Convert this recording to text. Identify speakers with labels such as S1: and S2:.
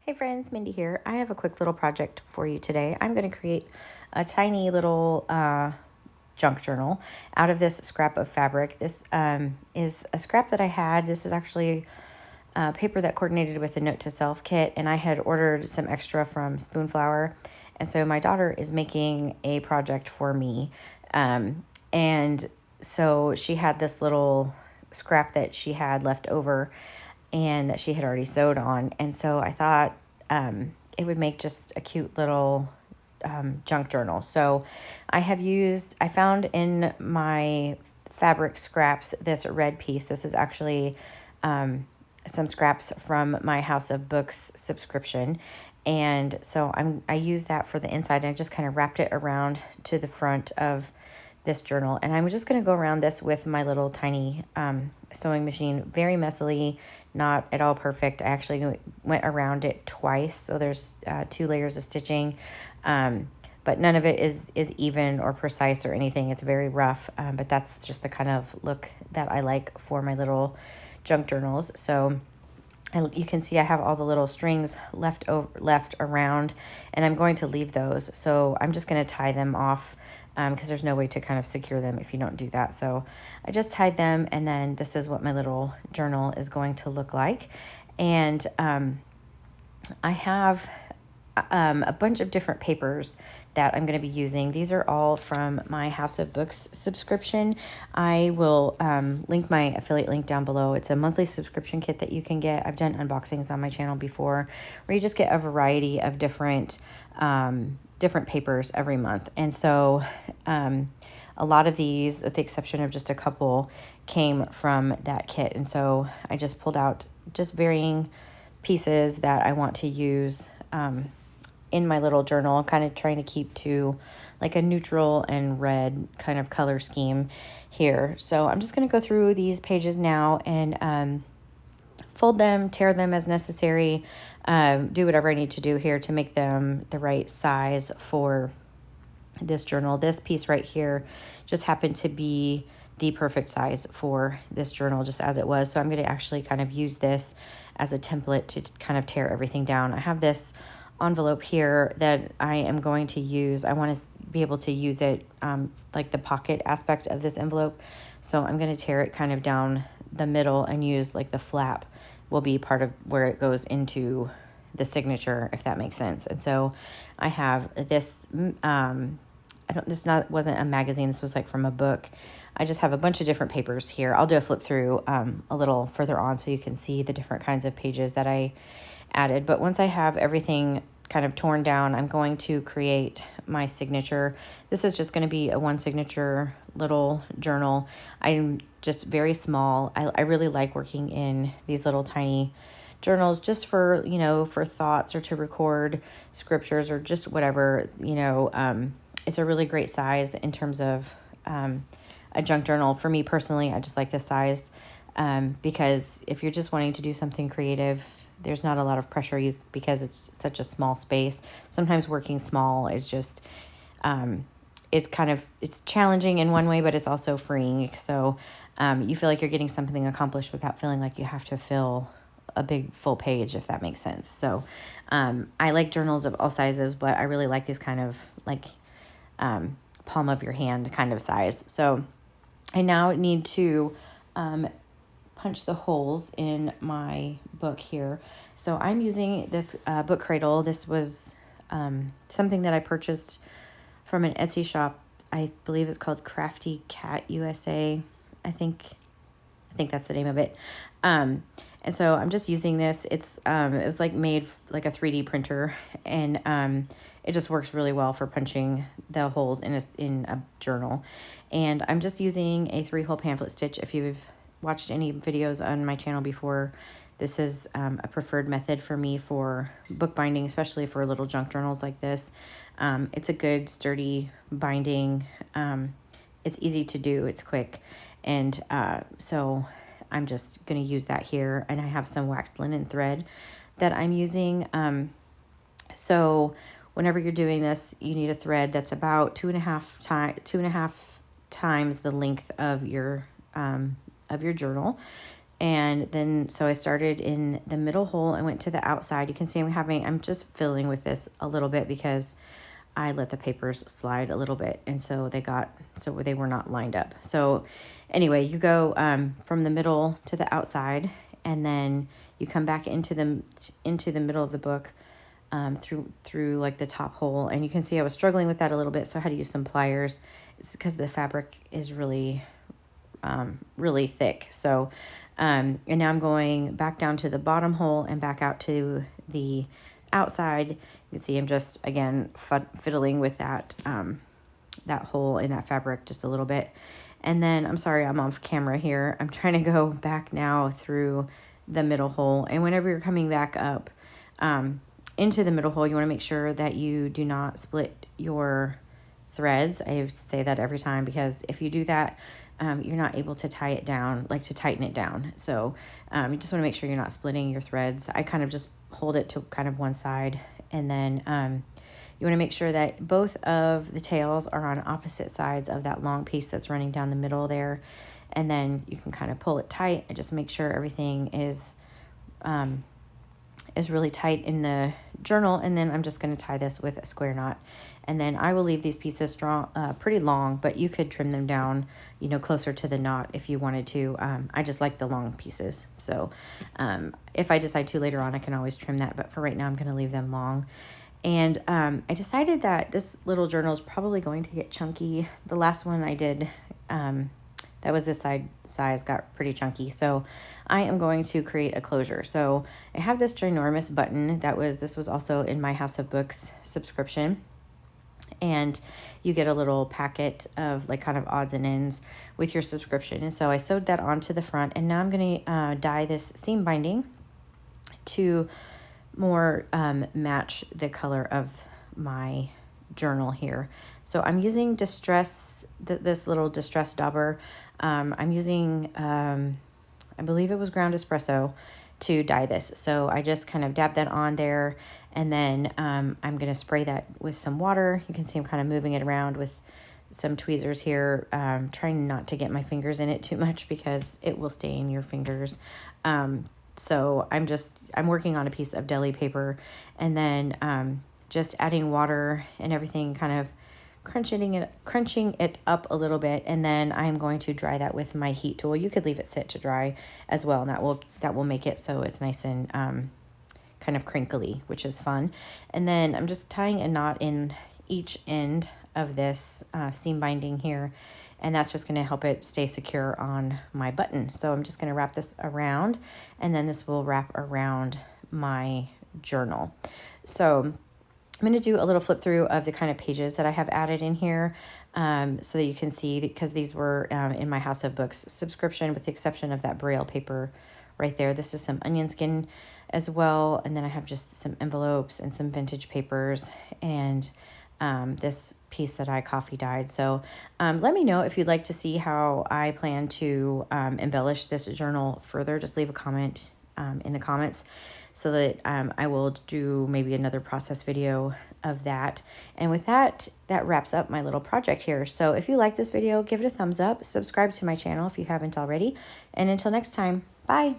S1: Hey friends, Mindy here. I have a quick little project for you today. I'm going to create a tiny little junk journal out of this scrap of fabric. This is a scrap that I had. This is actually paper that coordinated with the Note to Self kit, and I had ordered some extra from Spoonflower. And so my daughter is making a project for me. And so she had this little scrap that she had left over and that she had already sewed on. And so I thought it would make just a cute little junk journal. So I found in my fabric scraps this red piece. This is actually some scraps from my House of Books subscription. And so I used that for the inside, and I just kind of wrapped it around to the front of this journal. And I'm just going to go around this with my little tiny sewing machine, very messily, not at all perfect. I actually went around it twice, so there's 2 layers of stitching, but none of it is even or precise or anything. It's very rough, but that's just the kind of look that I like for my little junk journals. So you can see I have all the little strings left around, and I'm going to leave those. So I'm just going to tie them off because there's no way to kind of secure them if you don't do that. So I just tied them, and then this is what my little journal is going to look like. And I have a bunch of different papers that I'm going to be using. These are all from my House of Books subscription. I will link my affiliate link down below. It's a monthly subscription kit that you can get. I've done unboxings on my channel before where you just get a variety of different papers every month. And so a lot of these, with the exception of just a couple, came from that kit. And so I just pulled out just varying pieces that I want to use in my little journal, kind of trying to keep to like a neutral and red kind of color scheme here. So I'm just going to go through these pages now and fold them, tear them as necessary, do whatever I need to do here to make them the right size for this journal. This piece right here just happened to be the perfect size for this journal just as it was. So I'm going to actually kind of use this as a template to kind of tear everything down. I have this envelope here that I am going to use. I want to be able to use it like the pocket aspect of this envelope. So I'm going to tear it kind of down the middle and use like the flap will be part of where it goes into the signature, if that makes sense. And so I have this, wasn't a magazine. This was like from a book. I just have a bunch of different papers here. I'll do a flip through a little further on so you can see the different kinds of pages that I added. But once I have everything kind of torn down, I'm going to create my signature. This is just going to be a one signature little journal. I'm just very small. I really like working in these little tiny journals just for, for thoughts or to record scriptures or just whatever, it's a really great size in terms of a junk journal. For me personally, I just like this size because if you're just wanting to do something creative, there's not a lot of pressure because it's such a small space. Sometimes working small is just, it's challenging in one way, but it's also freeing. So you feel like you're getting something accomplished without feeling like you have to fill a big full page, if that makes sense. So I like journals of all sizes, but I really like this kind of like palm of your hand kind of size. So I now need to punch the holes in my book here. So I'm using this book Cradle. This was something that I purchased from an Etsy shop. I believe it's called Crafty Cat USA. I think that's the name of it. And so I'm just using this. It was like made like a 3D printer, and it just works really well for punching the holes in a journal. And I'm just using a 3-hole pamphlet stitch. If you've watched any videos on my channel before, this is a preferred method for me for bookbinding, especially for little junk journals like this. It's a good sturdy binding. It's easy to do. It's quick. And so I'm just going to use that here. And I have some waxed linen thread that I'm using. So whenever you're doing this, you need a thread that's about 2.5 times the length of your journal. And then, so I started in the middle hole and went to the outside. You can see I'm just fiddling with this a little bit because I let the papers slide a little bit. And so they were not lined up. So anyway, you go from the middle to the outside, and then you come back into the middle of the book through like the top hole. And you can see I was struggling with that a little bit. So I had to use some pliers. It's because the fabric is really thick. So, and now I'm going back down to the bottom hole and back out to the outside. You can see I'm just, again, fiddling with that hole in that fabric just a little bit. And then, I'm sorry, I'm off camera here. I'm trying to go back now through the middle hole. And whenever you're coming back up into the middle hole, you want to make sure that you do not split your threads. I say that every time because if you do that, you're not able to tie it down, like to tighten it down. So you just want to make sure you're not splitting your threads. I kind of just hold it to kind of one side, and then you want to make sure that both of the tails are on opposite sides of that long piece that's running down the middle there. And then you can kind of pull it tight and just make sure everything is really tight in the journal. And then I'm just going to tie this with a square knot. And then I will leave these pieces pretty long, but you could trim them down, closer to the knot if you wanted to. I just like the long pieces. So if I decide to later on, I can always trim that. But for right now, I'm going to leave them long. And I decided that this little journal is probably going to get chunky. The last one I did, that was this size, got pretty chunky. So I am going to create a closure. So I have this ginormous button this was also in my House of Books subscription. And you get a little packet of like kind of odds and ends with your subscription. And so I sewed that onto the front, and now I'm going to dye this seam binding to more match the color of my journal here. So I'm using this little distress dauber. I'm using, I believe it was ground espresso to dye this. So I just kind of dab that on there, and then I'm going to spray that with some water. You can see I'm kind of moving it around with some tweezers here, trying not to get my fingers in it too much because it will stain your fingers. So I'm working on a piece of deli paper, and then just adding water and everything, kind of crunching it up a little bit, and then I'm going to dry that with my heat tool. You could leave it sit to dry as well, and that will make it so it's nice and kind of crinkly, which is fun. And then I'm just tying a knot in each end of this seam binding here, and that's just going to help it stay secure on my button. So I'm just going to wrap this around, and then this will wrap around my journal. So I'm going to do a little flip through of the kind of pages that I have added in here, so that you can see, because these were in my House of Books subscription, with the exception of that Braille paper right there. This is some onion skin as well, and then I have just some envelopes and some vintage papers, and this piece that I coffee dyed. So let me know if you'd like to see how I plan to embellish this journal further. Just leave a comment in the comments, so that I will do maybe another process video of that. And with that wraps up my little project here. So if you like this video, give it a thumbs up, subscribe to my channel if you haven't already, and until next time, bye.